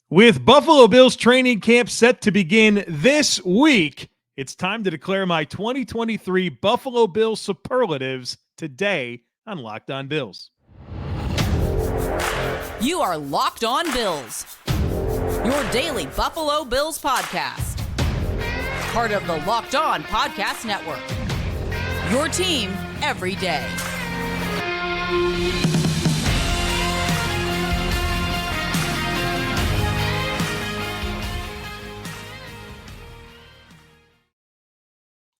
With Buffalo Bills training camp set to begin this week, it's time to declare my 2023 Buffalo Bills superlatives today on Locked On Bills. You are Locked On Bills, your daily Buffalo Bills podcast. Part of the Locked On Podcast Network, your team every day.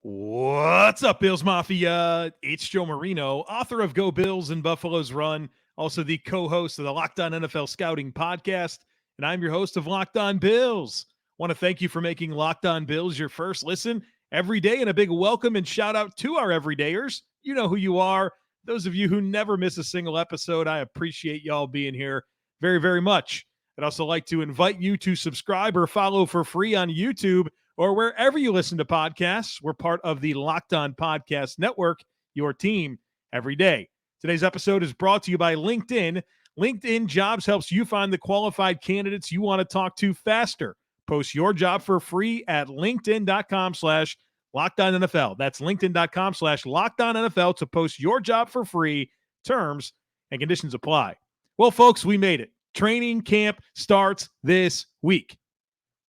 What's up, Bills Mafia? It's Joe Marino, author of Go Bills and Buffalo's Run, also the co-host of the Locked On NFL Scouting podcast, and I'm your host of Locked On Bills. Want to thank you for making Locked On Bills your first listen every day, and a big welcome and shout out to our everydayers. You know who you are. Those of you who never miss a single episode, I appreciate y'all being here very, very much. I'd also like to invite you to subscribe or follow for free on YouTube or wherever you listen to podcasts. We're part of the Locked On Podcast Network, your team every day. Today's episode is brought to you by LinkedIn. LinkedIn Jobs helps you find the qualified candidates you want to talk to faster. Post your job for free at linkedin.com/LockedOnNFL. That's linkedin.com/LockedOnNFL to post your job for free. Terms and conditions apply. Well, folks, we made it. Training camp starts this week.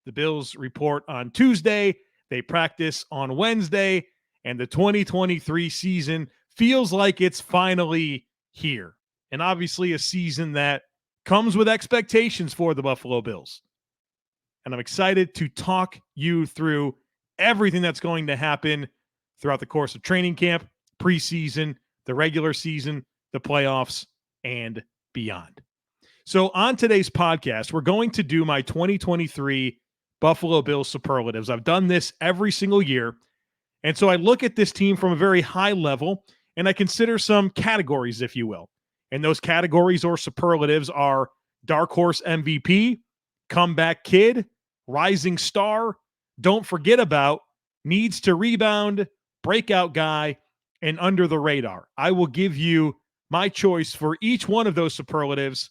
The Bills report on Tuesday, they practice on Wednesday, and the 2023 season feels like it's finally here. And obviously a season that comes with expectations for the Buffalo Bills. And I'm excited to talk you through everything that's going to happen throughout the course of training camp, preseason, the regular season, the playoffs, and beyond. So on today's podcast, we're going to do my 2023 Buffalo Bills superlatives. I've done this every single year. And so I look at this team from a very high level, and I consider some categories, if you will. And those categories or superlatives are dark horse MVP, comeback kid, rising star, don't forget about, needs to rebound, breakout guy, and under the radar. I will give you my choice for each one of those superlatives,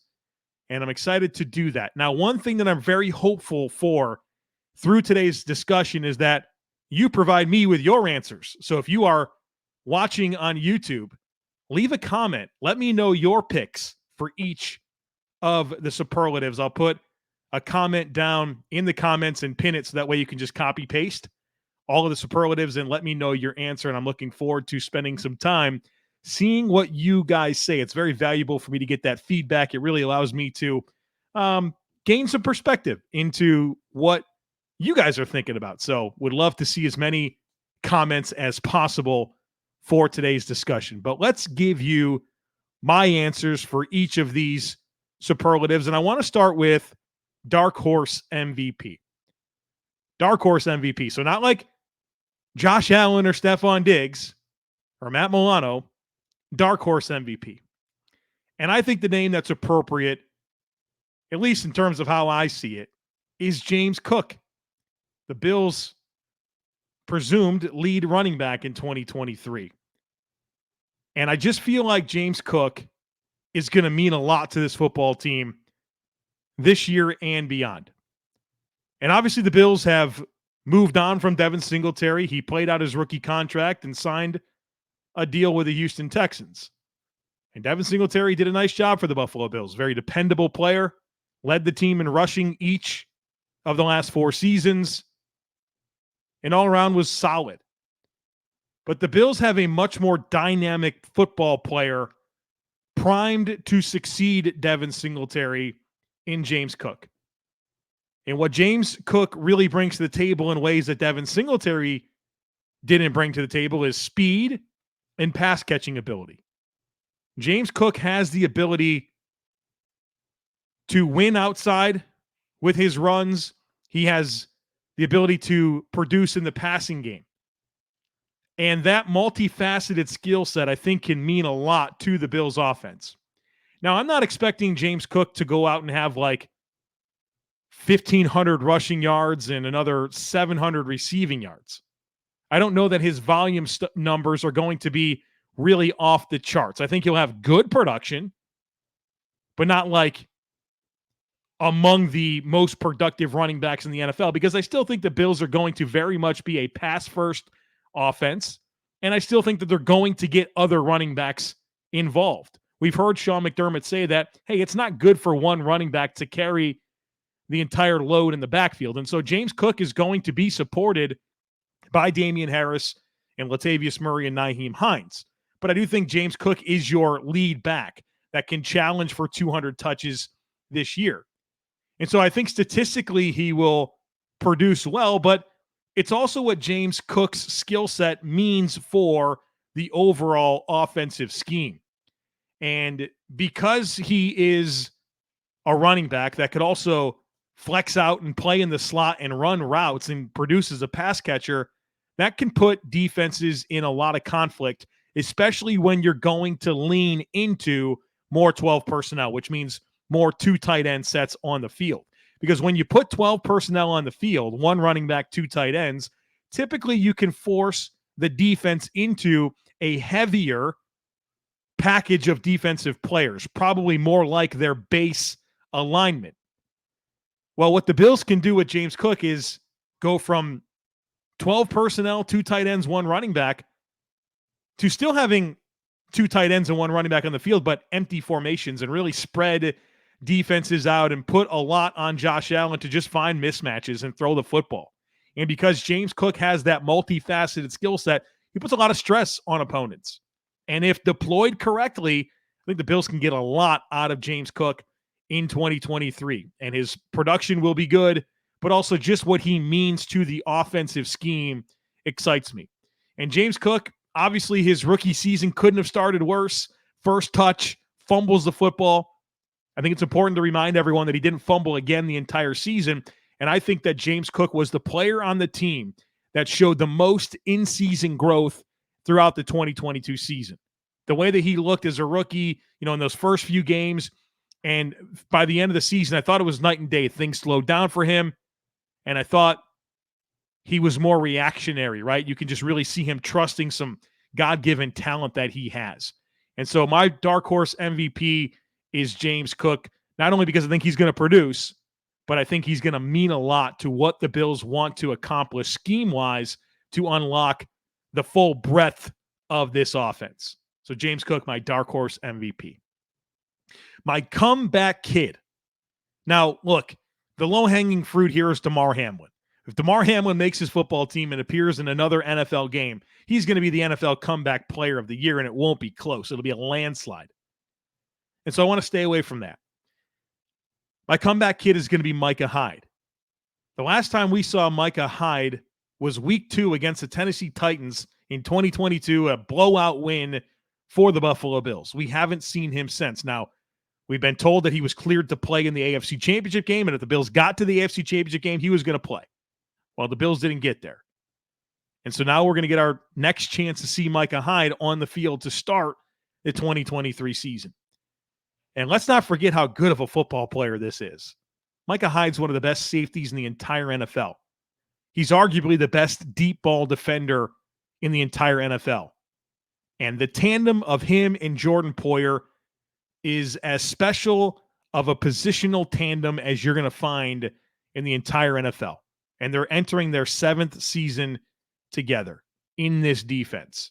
and I'm excited to do that. Now, one thing that I'm very hopeful for through today's discussion is that you provide me with your answers. So if you are watching on YouTube, leave a comment. Let me know your picks for each of the superlatives. I'll put a comment down in the comments and pin it so that way you can just copy paste all of the superlatives and let me know your answer. And I'm looking forward to spending some time seeing what you guys say. It's very valuable for me to get that feedback. It really allows me to gain some perspective into what you guys are thinking about. So would love to see as many comments as possible for today's discussion. But let's give you my answers for each of these superlatives. And I want to start with dark horse MVP. Dark horse MVP. So not like Josh Allen or Stefon Diggs or Matt Milano. Dark horse MVP. And I think the name that's appropriate, at least in terms of how I see it, is James Cook, the Bills' presumed lead running back in 2023. And I just feel like James Cook is going to mean a lot to this football team this year and beyond. And obviously the Bills have moved on from Devin Singletary. He played out his rookie contract and signed a deal with the Houston Texans. And Devin Singletary did a nice job for the Buffalo Bills. Very dependable player, led the team in rushing each of the last 4 seasons, and all around was solid. But the Bills have a much more dynamic football player primed to succeed Devin Singletary in James Cook. And what James Cook really brings to the table in ways that Devin Singletary didn't bring to the table is speed and pass catching ability. James Cook has the ability to win outside with his runs. He has the ability to produce in the passing game. And that multifaceted skill set, I think, can mean a lot to the Bills offense. Now, I'm not expecting James Cook to go out and have like 1,500 rushing yards and another 700 receiving yards. I don't know that his volume numbers are going to be really off the charts. I think he'll have good production, but not like among the most productive running backs in the NFL, because I still think the Bills are going to very much be a pass-first offense, and I still think that they're going to get other running backs involved. We've heard Sean McDermott say that, hey, it's not good for one running back to carry the entire load in the backfield. And so James Cook is going to be supported by Damian Harris and Latavius Murray and Nyheim Hines. But I do think James Cook is your lead back that can challenge for 200 touches this year. And so I think statistically he will produce well, but it's also what James Cook's skill set means for the overall offensive scheme. And because he is a running back that could also flex out and play in the slot and run routes and produce as a pass catcher, that can put defenses in a lot of conflict, especially when you're going to lean into more 12 personnel, which means more 2 tight end sets on the field. Because when you put 12 personnel on the field, 1 running back, 2 tight ends, typically you can force the defense into a heavier package of defensive players, probably more like their base alignment. Well, what the Bills can do with James Cook is go from 12 personnel, 2 tight ends, 1 running back, to still having 2 tight ends and 1 running back on the field, but empty formations, and really spread defenses out and put a lot on Josh Allen to just find mismatches and throw the football. And because James Cook has that multifaceted skill set, he puts a lot of stress on opponents. And if deployed correctly, I think the Bills can get a lot out of James Cook in 2023. And his production will be good, but also just what he means to the offensive scheme excites me. And James Cook, obviously his rookie season couldn't have started worse. First touch, fumbles the football. I think it's important to remind everyone that he didn't fumble again the entire season. And I think that James Cook was the player on the team that showed the most in-season growth throughout the 2022 season. The way that he looked as a rookie, in those first few games, and by the end of the season, I thought it was night and day. Things slowed down for him, and I thought he was more reactionary, right? You can just really see him trusting some God-given talent that he has. And so my dark horse MVP is James Cook, not only because I think he's going to produce, but I think he's going to mean a lot to what the Bills want to accomplish scheme-wise to unlock the full breadth of this offense. So James Cook, my dark horse MVP. My comeback kid. Now, look, the low-hanging fruit here is Damar Hamlin. If Damar Hamlin makes his football team and appears in another NFL game, he's going to be the NFL comeback player of the year, and it won't be close. It'll be a landslide. And so I want to stay away from that. My comeback kid is going to be Micah Hyde. The last time we saw Micah Hyde was week 2 against the Tennessee Titans in 2022, a blowout win for the Buffalo Bills. We haven't seen him since. Now, we've been told that he was cleared to play in the AFC Championship game, and if the Bills got to the AFC Championship game, he was going to play. Well, the Bills didn't get there. And so now we're going to get our next chance to see Micah Hyde on the field to start the 2023 season. And let's not forget how good of a football player this is. Micah Hyde's one of the best safeties in the entire NFL. He's arguably the best deep ball defender in the entire NFL. And the tandem of him and Jordan Poyer is as special of a positional tandem as you're going to find in the entire NFL. And they're entering their 7th season together in this defense.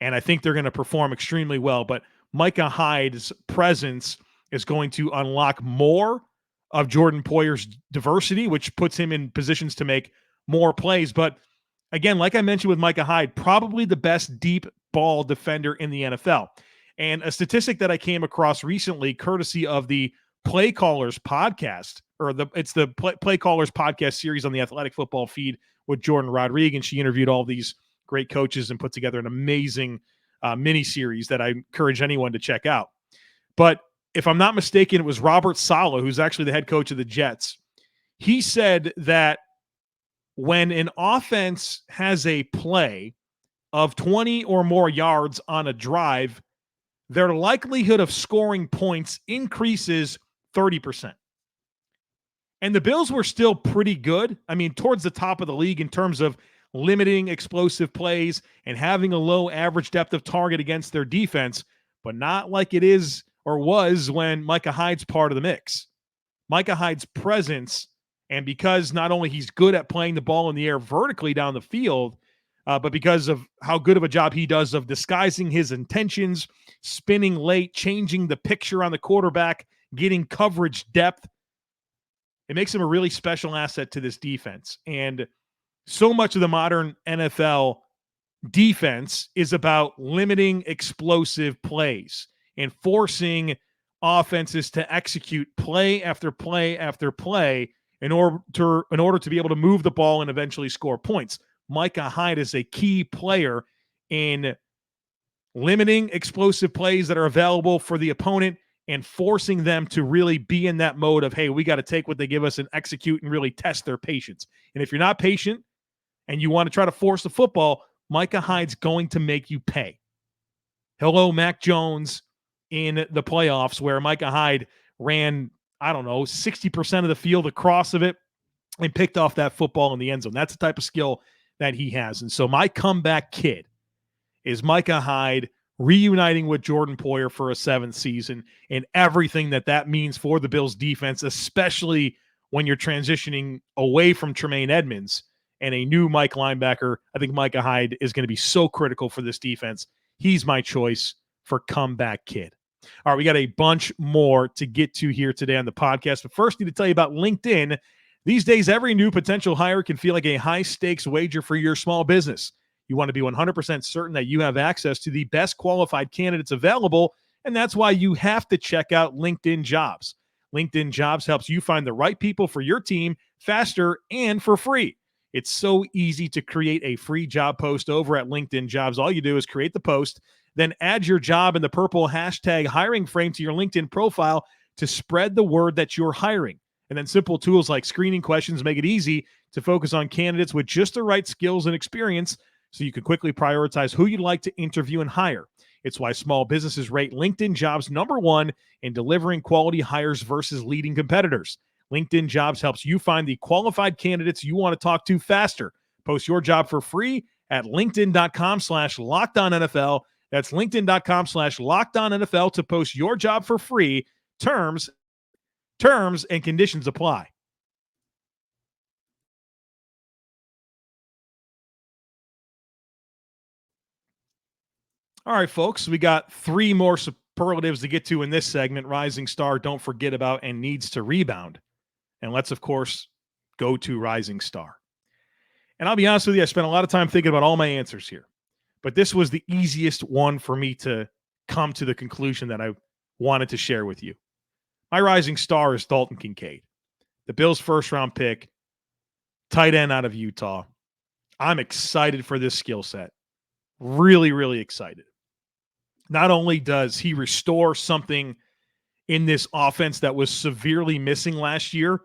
And I think they're going to perform extremely well. But Micah Hyde's presence is going to unlock more of Jordan Poyer's diversity, which puts him in positions to make more plays. But again, like I mentioned with Micah Hyde, probably the best deep ball defender in the NFL. And a statistic that I came across recently, courtesy of the Play Callers podcast, or it's the Play Callers podcast series on the Athletic Football feed with Jordan Rodriguez. And she interviewed all these great coaches and put together an amazing mini series that I encourage anyone to check out. But if I'm not mistaken, it was Robert Saleh, who's actually the head coach of the Jets. He said that when an offense has a play of 20 or more yards on a drive, their likelihood of scoring points increases 30%. And the Bills were still pretty good. I mean, towards the top of the league in terms of limiting explosive plays and having a low average depth of target against their defense, but not like it is or was when Micah Hyde's part of the mix. Micah Hyde's presence, and because not only he's good at playing the ball in the air vertically down the field, but because of how good of a job he does of disguising his intentions, spinning late, changing the picture on the quarterback, getting coverage depth, it makes him a really special asset to this defense. And so much of the modern NFL defense is about limiting explosive plays and forcing offenses to execute play after play after play in order to be able to move the ball and eventually score points. Micah Hyde is a key player in limiting explosive plays that are available for the opponent and forcing them to really be in that mode of, hey, we got to take what they give us and execute and really test their patience. And if you're not patient and you want to try to force the football, Micah Hyde's going to make you pay. Hello, Mac Jones in the playoffs where Micah Hyde ran, 60% of the field across of it and picked off that football in the end zone. That's the type of skill that he has. And so my comeback kid is Micah Hyde reuniting with Jordan Poyer for a seventh season and everything that means for the Bills defense, especially when you're transitioning away from Tremaine Edmunds and a new Mike linebacker. I think Micah Hyde is going to be so critical for this defense. He's my choice for comeback kid. All right, we got a bunch more to get to here today on the podcast. But first, I need to tell you about LinkedIn. These days, every new potential hire can feel like a high-stakes wager for your small business. You want to be 100% certain that you have access to the best qualified candidates available, and that's why you have to check out LinkedIn Jobs. LinkedIn Jobs helps you find the right people for your team faster and for free. It's so easy to create a free job post over at LinkedIn Jobs. All you do is create the post, then add your job in the purple hashtag hiring frame to your LinkedIn profile to spread the word that you're hiring. And then simple tools like screening questions make it easy to focus on candidates with just the right skills and experience so you can quickly prioritize who you'd like to interview and hire. It's why small businesses rate LinkedIn Jobs #1 in delivering quality hires versus leading competitors. LinkedIn Jobs helps you find the qualified candidates you want to talk to faster. Post your job for free at linkedin.com/LockedOnNFL. That's linkedin.com/LockedOnNFL to post your job for free. Terms and conditions apply. All right, folks, we got 3 more superlatives to get to in this segment. Rising star, don't forget about, and needs to rebound. And let's, of course, go to rising star. And I'll be honest with you, I spent a lot of time thinking about all my answers here. But this was the easiest one for me to come to the conclusion that I wanted to share with you. My rising star is Dalton Kincaid, the Bills' first-round pick, tight end out of Utah. I'm excited for this skill set. Really, really excited. Not only does he restore something in this offense that was severely missing last year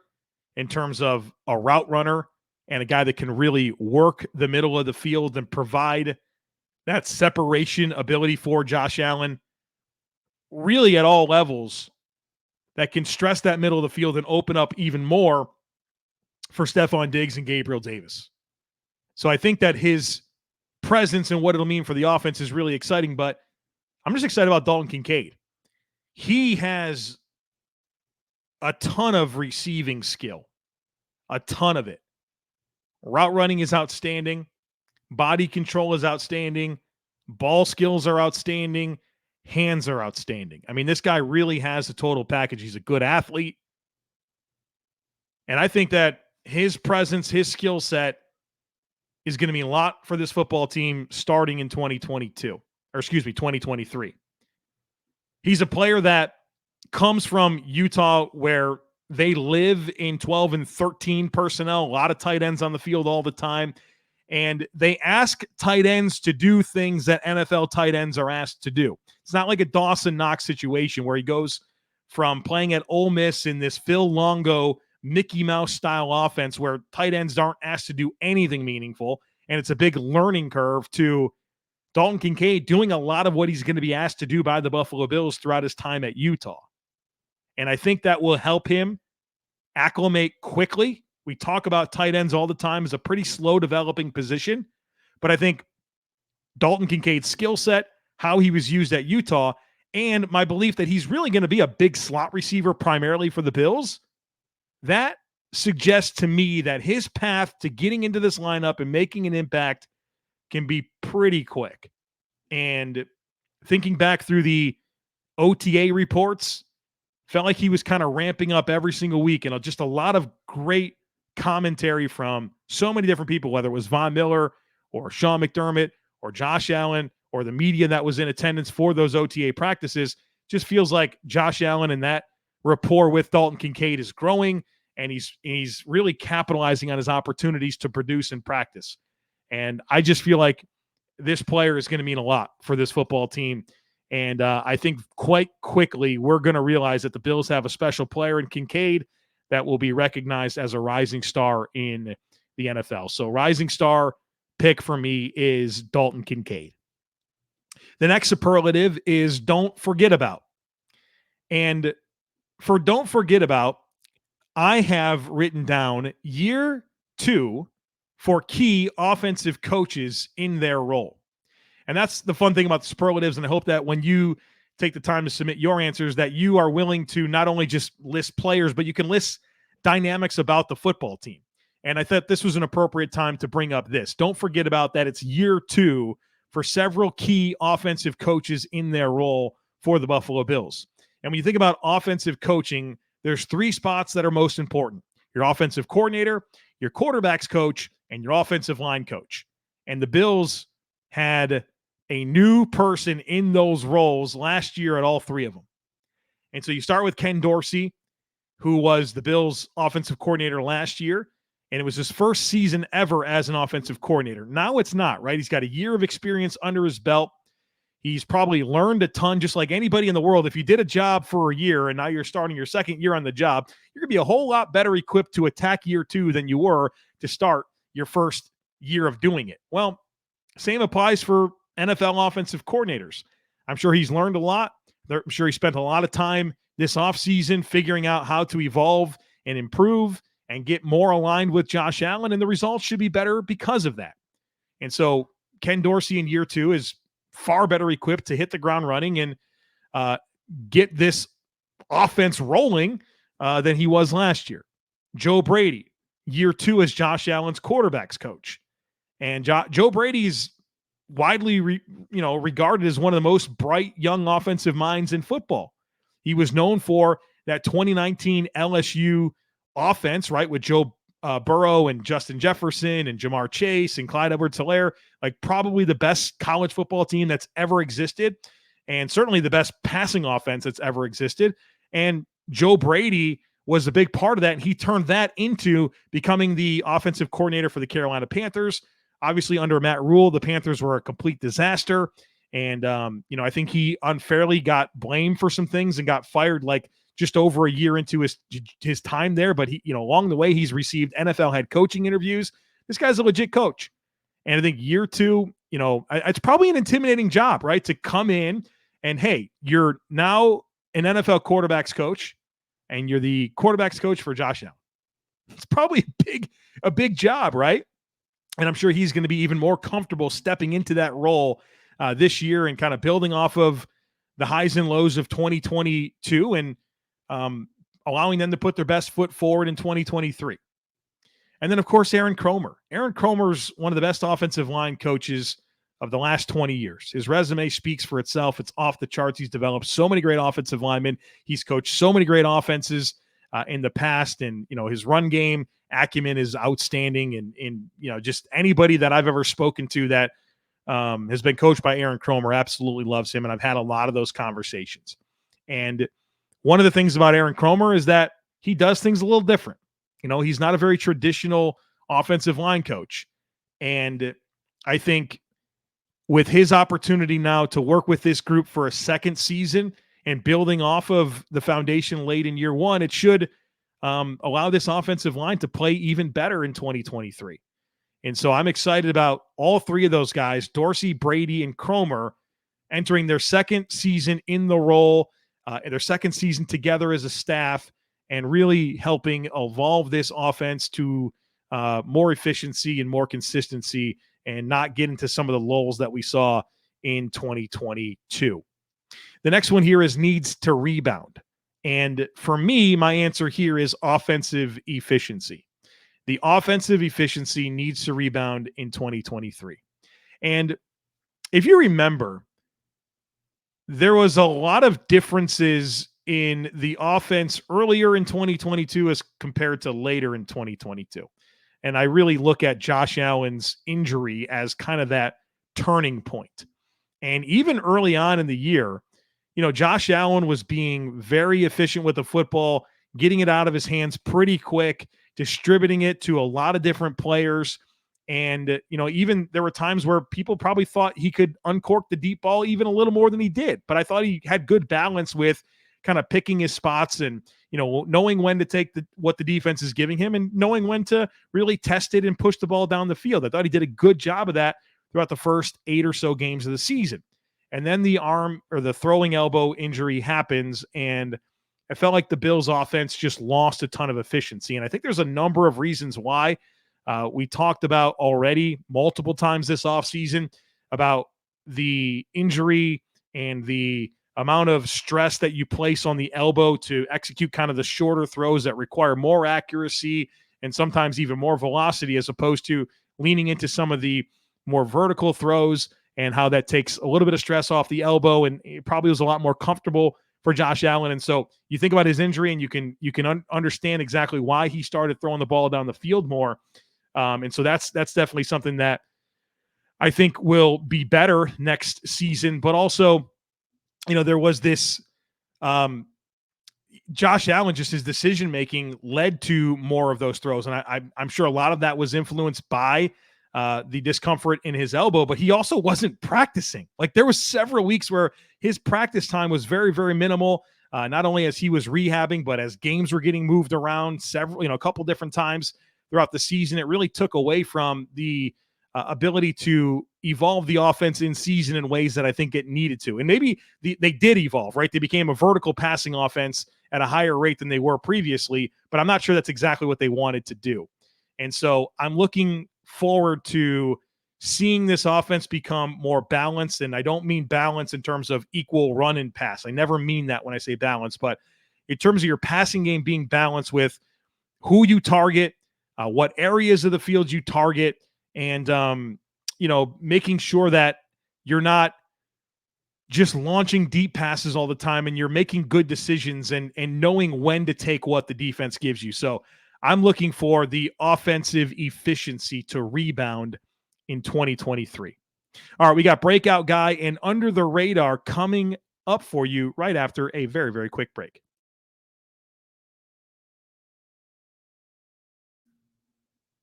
in terms of a route runner and a guy that can really work the middle of the field and provide that separation ability for Josh Allen, really at all levels, that can stress that middle of the field and open up even more for Stefon Diggs and Gabriel Davis. So I think that his presence and what it'll mean for the offense is really exciting, but I'm just excited about Dalton Kincaid. He has a ton of receiving skill, a ton of it. Route running is outstanding. Body control is outstanding. Ball skills are outstanding. Hands are outstanding. I mean, this guy really has a total package. He's a good athlete. And I think that his presence, his skill set is going to mean a lot for this football team starting in 2023. He's a player that comes from Utah where they live in 12 and 13 personnel, a lot of tight ends on the field all the time. And they ask tight ends to do things that NFL tight ends are asked to do. It's not like a Dawson Knox situation where he goes from playing at Ole Miss in this Phil Longo, Mickey Mouse style offense where tight ends aren't asked to do anything meaningful. And it's a big learning curve to Dalton Kincaid doing a lot of what he's going to be asked to do by the Buffalo Bills throughout his time at Utah. And I think that will help him acclimate quickly. We talk about tight ends all the time as a pretty slow developing position. But I think Dalton Kincaid's skill set, how he was used at Utah, and my belief that he's really going to be a big slot receiver primarily for the Bills that suggests to me that his path to getting into this lineup and making an impact can be pretty quick. And thinking back through the OTA reports, felt like he was kind of ramping up every single week, and just a lot of great commentary from so many different people, whether it was Von Miller or Sean McDermott or Josh Allen or the media that was in attendance for those OTA practices. Just feels like Josh Allen and that rapport with Dalton Kincaid is growing, and he's really capitalizing on his opportunities to produce in practice. And I just feel like this player is going to mean a lot for this football team. And I think quite quickly we're going to realize that the Bills have a special player in Kincaid that will be recognized as a rising star in the NFL. So rising star pick for me is Dalton Kincaid. The next superlative is don't forget about. And for don't forget about, I have written down year 2 for key offensive coaches in their role. And that's the fun thing about the superlatives. And I hope that when you take the time to submit your answers, that you are willing to not only just list players, but you can list dynamics about the football team. And I thought this was an appropriate time to bring up this. Don't forget about that. It's year 2 for several key offensive coaches in their role for the Buffalo Bills. And when you think about offensive coaching, there's 3 spots that are most important: your offensive coordinator, your quarterback's coach, and your offensive line coach. And the Bills had a new person in those roles last year at all 3 of them. And so you start with Ken Dorsey, who was the Bills' offensive coordinator last year, and it was his first season ever as an offensive coordinator. Now it's not, right? He's got a year of experience under his belt. He's probably learned a ton, just like anybody in the world. If you did a job for a year and now you're starting your second year on the job, you're going to be a whole lot better equipped to attack year 2 than you were to start your first year of doing it. Well, same applies for NFL offensive coordinators. I'm sure he's learned a lot. I'm sure he spent a lot of time this offseason figuring out how to evolve and improve and get more aligned with Josh Allen, and the results should be better because of that. And so Ken Dorsey in year 2 is far better equipped to hit the ground running and get this offense rolling than he was last year. Joe Brady, year 2 as Josh Allen's quarterback's coach. And Joe Brady's widely regarded as one of the most bright young offensive minds in football. He was known for that 2019 LSU offense, right, with Joe Burrow and Justin Jefferson and Jamar Chase and Clyde Edwards-Helaire, like probably the best college football team that's ever existed, and certainly the best passing offense that's ever existed. And Joe Brady was a big part of that, and he turned that into becoming the offensive coordinator for the Carolina Panthers. Obviously, under Matt Rule, the Panthers were a complete disaster. And, I think he unfairly got blamed for some things and got fired like just over a year into his time there. But he, along the way, he's received NFL head coaching interviews. This guy's a legit coach. And I think year 2, it's probably an intimidating job, right? To come in and, hey, you're now an NFL quarterback's coach and you're the quarterback's coach for Josh Allen. It's probably a big job, right? And I'm sure he's going to be even more comfortable stepping into that role this year and kind of building off of the highs and lows of 2022 and allowing them to put their best foot forward in 2023. And then, of course, Aaron Kromer. Aaron Kromer's one of the best offensive line coaches of the last 20 years. His resume speaks for itself. It's off the charts. He's developed so many great offensive linemen. He's coached so many great offenses in the past. And, his run game acumen is outstanding. And just anybody that I've ever spoken to that has been coached by Aaron Kromer absolutely loves him. And I've had a lot of those conversations. And one of the things about Aaron Kromer is that he does things a little different. He's not a very traditional offensive line coach. And I think with his opportunity now to work with this group for a second season and building off of the foundation laid in year 1, it should allow this offensive line to play even better in 2023. And so I'm excited about all 3 of those guys, Dorsey, Brady, and Kromer, entering their second season in the role, their second season together as a staff, and really helping evolve this offense to more efficiency and more consistency and not get into some of the lulls that we saw in 2022. The next one here is needs to rebound. And for me, my answer here is offensive efficiency. The offensive efficiency needs to rebound in 2023. And if you remember, there was a lot of differences in the offense earlier in 2022 as compared to later in 2022. And I really look at Josh Allen's injury as kind of that turning point. And even early on in the year, Josh Allen was being very efficient with the football, getting it out of his hands pretty quick, distributing it to a lot of different players. And, even there were times where people probably thought he could uncork the deep ball even a little more than he did. But I thought he had good balance with kind of picking his spots and, knowing when to take what the defense is giving him and knowing when to really test it and push the ball down the field. I thought he did a good job of that throughout the first 8 or so games of the season. And then the arm or the throwing elbow injury happens, and I felt like the Bills offense just lost a ton of efficiency. And I think there's a number of reasons why. We talked about already multiple times this offseason about the injury and the amount of stress that you place on the elbow to execute kind of the shorter throws that require more accuracy and sometimes even more velocity, as opposed to leaning into some of the more vertical throws, and how that takes a little bit of stress off the elbow. And it probably was a lot more comfortable for Josh Allen. And so you think about his injury and you can understand exactly why he started throwing the ball down the field more. And so that's definitely something that I think will be better next season. But also, there was this Josh Allen, just his decision-making led to more of those throws. And I'm sure a lot of that was influenced by the discomfort in his elbow, but he also wasn't practicing. Like, there was several weeks where his practice time was very, very minimal. Not only as he was rehabbing, but as games were getting moved around a couple different times throughout the season. It really took away from the ability to evolve the offense in season in ways that I think it needed to. And maybe they did evolve, right? They became a vertical passing offense at a higher rate than they were previously, but I'm not sure that's exactly what they wanted to do. And so I'm looking forward to seeing this offense become more balanced. And I don't mean balance in terms of equal run and pass. I never mean that when I say balance, but in terms of your passing game being balanced with who you target, what areas of the field you target, and, making sure that you're not just launching deep passes all the time and you're making good decisions and knowing when to take what the defense gives you. So I'm looking for the offensive efficiency to rebound in 2023. All right, we got Breakout Guy and Under the Radar coming up for you right after a very, very quick break.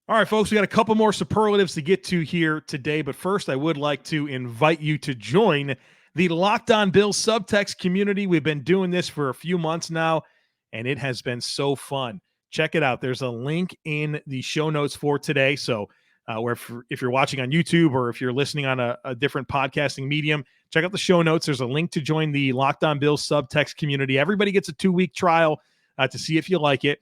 All right, folks, we got a couple more superlatives to get to here today, but first I would like to invite you to join the Locked On Bills subtext community. We've been doing this for a few months now, and it has been so fun. Check it out. There's a link in the show notes for today. So if you're watching on YouTube or if you're listening on a different podcasting medium, check out the show notes. There's a link to join the Locked On Bills subtext community. Everybody gets a 2-week trial to see if you like it.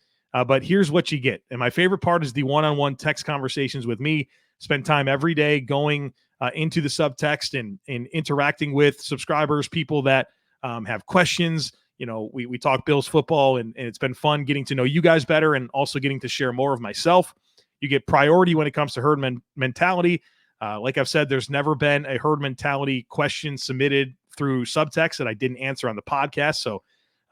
But here's what you get. And my favorite part is the one-on-one text conversations with me. Spend time every day going into the subtext and interacting with subscribers, people that have questions. We talk Bills football, and it's been fun getting to know you guys better and also getting to share more of myself. You get priority when it comes to herd mentality. Like I've said, there's never been a herd mentality question submitted through subtext that I didn't answer on the podcast. So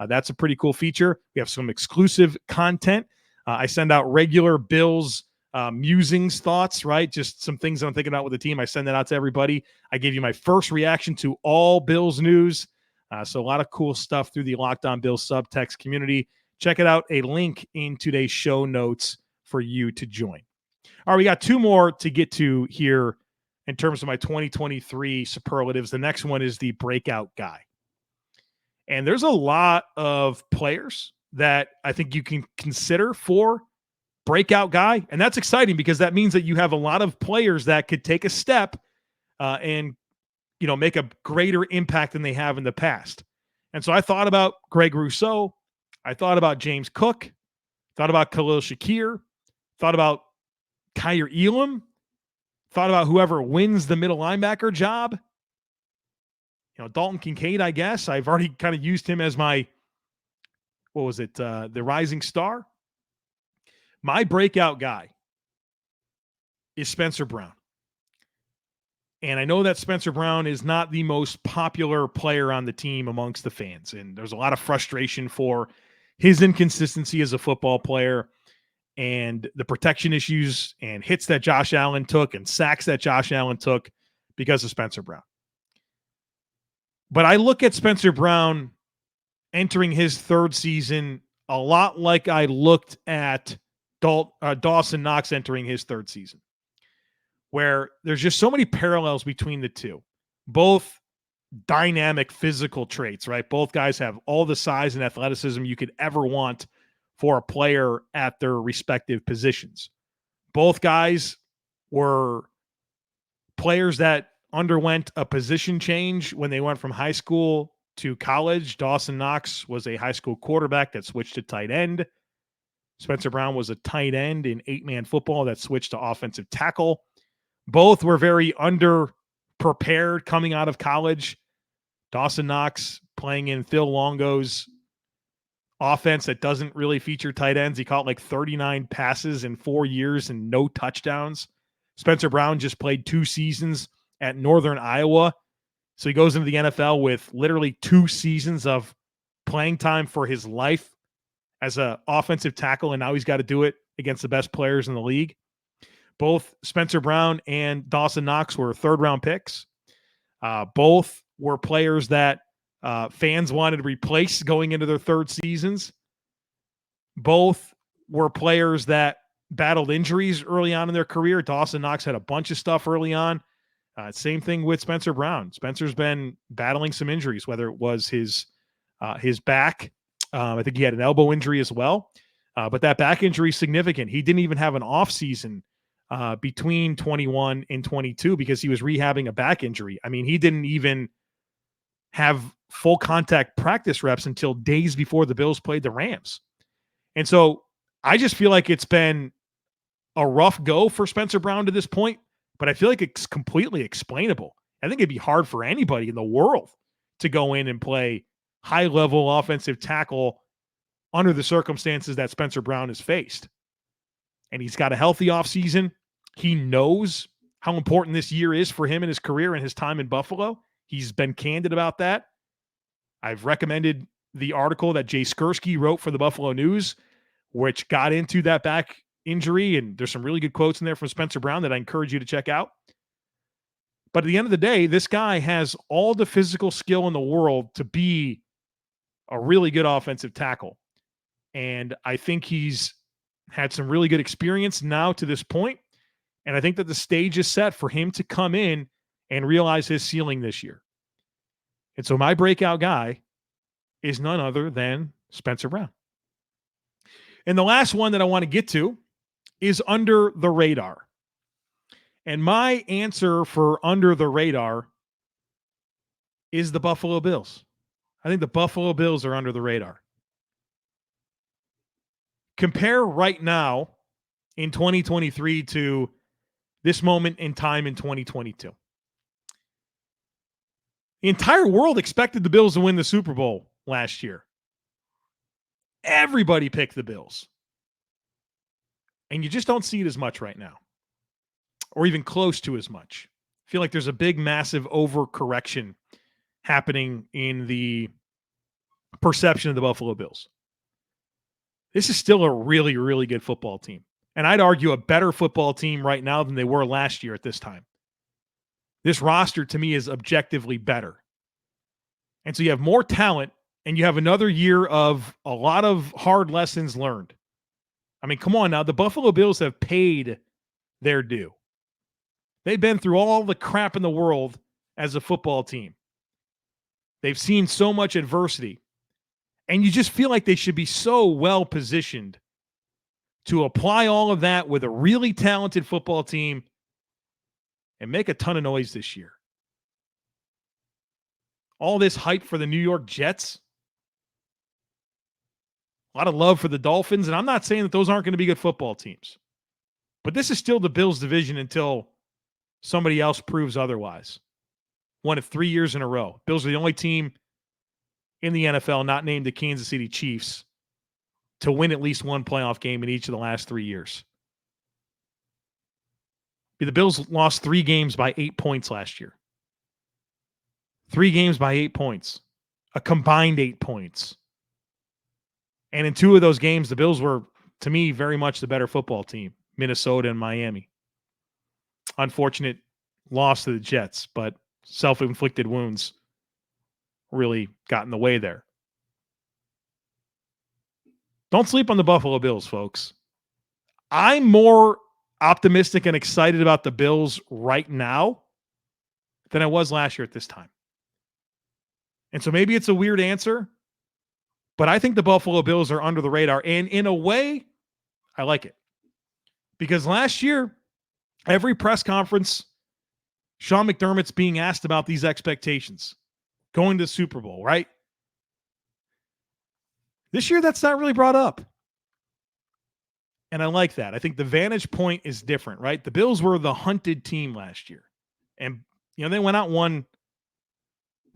that's a pretty cool feature. We have some exclusive content. I send out regular Bills musings, thoughts, right? Just some things that I'm thinking about with the team. I send that out to everybody. I gave you my first reaction to all Bills news. So a lot of cool stuff through the Locked On Bills subtext community. Check it out. A link in today's show notes for you to join. All right, we got 2 more to get to here in terms of my 2023 superlatives. The next one is the Breakout Guy. And there's a lot of players that I think you can consider for Breakout Guy. And that's exciting because that means that you have a lot of players that could take a step and make a greater impact than they have in the past. And so I thought about Greg Rousseau. I thought about James Cook. Thought about Khalil Shakir. Thought about Kyer Elam. Thought about whoever wins the middle linebacker job. Dalton Kincaid, I guess. I've already kind of used him as my what was it? The rising star. My breakout guy is Spencer Brown. And I know that Spencer Brown is not the most popular player on the team amongst the fans. And there's a lot of frustration for his inconsistency as a football player and the protection issues and hits that Josh Allen took and sacks that Josh Allen took because of Spencer Brown. But I look at Spencer Brown entering his third season a lot like I looked at Dawson Knox entering his third season, where there's just so many parallels between the two. Both dynamic physical traits, right? Both guys have all the size and athleticism you could ever want for a player at their respective positions. Both guys were players that underwent a position change when they went from high school to college. Dawson Knox was a high school quarterback that switched to tight end. Spencer Brown was a tight end in 8-man football that switched to offensive tackle. Both were very underprepared coming out of college. Dawson Knox playing in Phil Longo's offense that doesn't really feature tight ends. He caught like 39 passes in 4 years and no touchdowns. Spencer Brown just played 2 seasons at Northern Iowa. So he goes into the NFL with literally 2 seasons of playing time for his life as an offensive tackle, and now he's got to do it against the best players in the league. Both Spencer Brown and Dawson Knox were third-round picks. Both were players that fans wanted to replace going into their third seasons. Both were players that battled injuries early on in their career. Dawson Knox had a bunch of stuff early on. Same thing with Spencer Brown. Spencer's been battling some injuries, whether it was his back. I think he had an elbow injury as well. But that back injury is significant. He didn't even have an off season between 21 and 22 because he was rehabbing a back injury. I mean, he didn't even have full contact practice reps until days before the Bills played the Rams. And so I just feel like it's been a rough go for Spencer Brown to this point, but I feel like it's completely explainable. I think it'd be hard for anybody in the world to go in and play high-level offensive tackle under the circumstances that Spencer Brown has faced. And he's got a healthy offseason. He knows how important this year is for him in his career and his time in Buffalo. He's been candid about that. I've recommended the article that Jay Skursky wrote for the Buffalo News, which got into that back injury, and there's some really good quotes in there from Spencer Brown that I encourage you to check out. But at the end of the day, this guy has all the physical skill in the world to be a really good offensive tackle. And I think he's had some really good experience now to this point. And I think that the stage is set for him to come in and realize his ceiling this year. And so my breakout guy is none other than Spencer Brown. And the last one that I want to get to is under the radar. And my answer for under the radar is the Buffalo Bills. I think the Buffalo Bills are under the radar. Compare right now in 2023 to this moment in time in 2022. The entire world expected the Bills to win the Super Bowl last year. Everybody picked the Bills. And you just don't see it as much right now, or even close to as much. I feel like there's a big, massive overcorrection happening in the perception of the Buffalo Bills. This is still a really, really good football team. And I'd argue a better football team right now than they were last year at this time. This roster, to me, is objectively better. And so you have more talent, and you have another year of a lot of hard lessons learned. I mean, come on now. The Buffalo Bills have paid their due. They've been through all the crap in the world as a football team. They've seen so much adversity. And you just feel like they should be so well positioned to apply all of that with a really talented football team and make a ton of noise this year. All this hype for the New York Jets. A lot of love for the Dolphins. And I'm not saying that those aren't going to be good football teams. But this is still the Bills division until somebody else proves otherwise. Won it 3 years in a row. Bills are the only team in the NFL not named the Kansas City Chiefs to win at least one playoff game in each of the last 3 years. The Bills lost 3 games by 8 points last year. 3 games by 8 points. A combined 8 points. And in 2 of those games, the Bills were, to me, very much the better football team. Minnesota and Miami. Unfortunate loss to the Jets, but self-inflicted wounds really got in the way there. Don't sleep on the Buffalo Bills, folks. I'm more optimistic and excited about the Bills right now than I was last year at this time. And so maybe it's a weird answer, but I think the Buffalo Bills are under the radar. And in a way, I like it. Because last year, every press conference, Sean McDermott's being asked about these expectations. Going to the Super Bowl, right? This year, that's not really brought up. And I like that. I think the vantage point is different, right? The Bills were the hunted team last year. And, they went out and won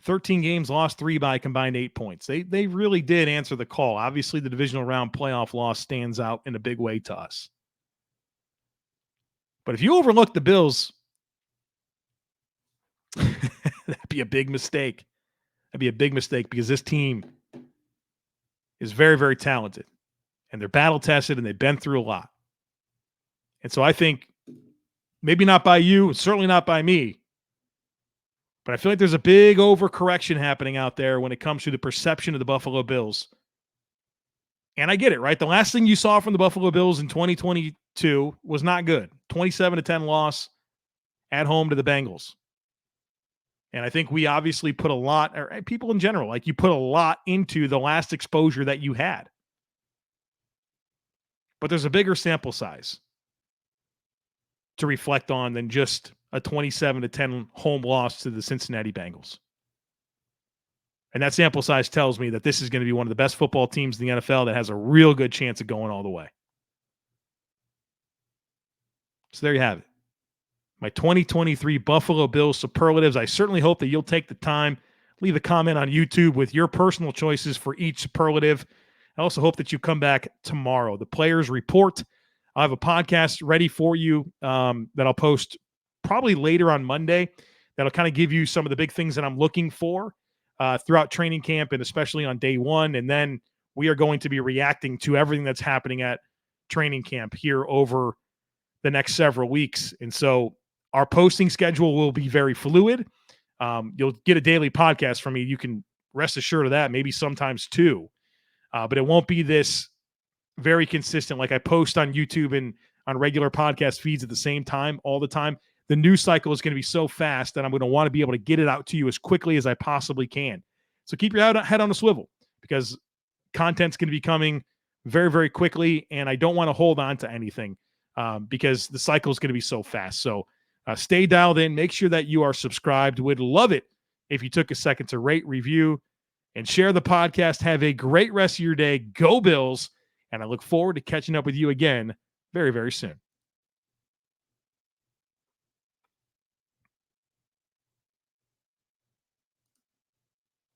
13 games, lost 3 by combined 8 points. They really did answer the call. Obviously, the divisional round playoff loss stands out in a big way to us. But if you overlook the Bills, that'd be a big mistake. That'd be a big mistake because this team is very, very talented. And they're battle-tested, and they've been through a lot. And so I think, maybe not by you, certainly not by me, but I feel like there's a big overcorrection happening out there when it comes to the perception of the Buffalo Bills. And I get it, right? The last thing you saw from the Buffalo Bills in 2022 was not good. 27-10 loss at home to the Bengals. And I think we obviously put a lot, or people in general, like you put a lot into the last exposure that you had. But there's a bigger sample size to reflect on than just a 27-10 home loss to the Cincinnati Bengals. And that sample size tells me that this is going to be one of the best football teams in the NFL that has a real good chance of going all the way. So there you have it. My 2023 Buffalo Bills superlatives. I certainly hope that you'll take the time, leave a comment on YouTube with your personal choices for each superlative. I also hope that you come back tomorrow. The Players Report. I have a podcast ready for you that I'll post probably later on Monday. That'll kind of give you some of the big things that I'm looking for throughout training camp and especially on day one. And then we are going to be reacting to everything that's happening at training camp here over the next several weeks. And so our posting schedule will be very fluid. You'll get a daily podcast from me. You can rest assured of that, maybe sometimes 2. But it won't be this very consistent, like I post on YouTube and on regular podcast feeds at the same time all the time. The news cycle is going to be so fast that I'm going to want to be able to get it out to you as quickly as I possibly can. So keep your head on a swivel because content's going to be coming very, very quickly, and I don't want to hold on to anything because the cycle is going to be so fast. So stay dialed in. Make sure that you are subscribed. Would love it if you took a second to rate, review, and share the podcast. Have a great rest of your day. Go Bills. And I look forward to catching up with you again very, very soon.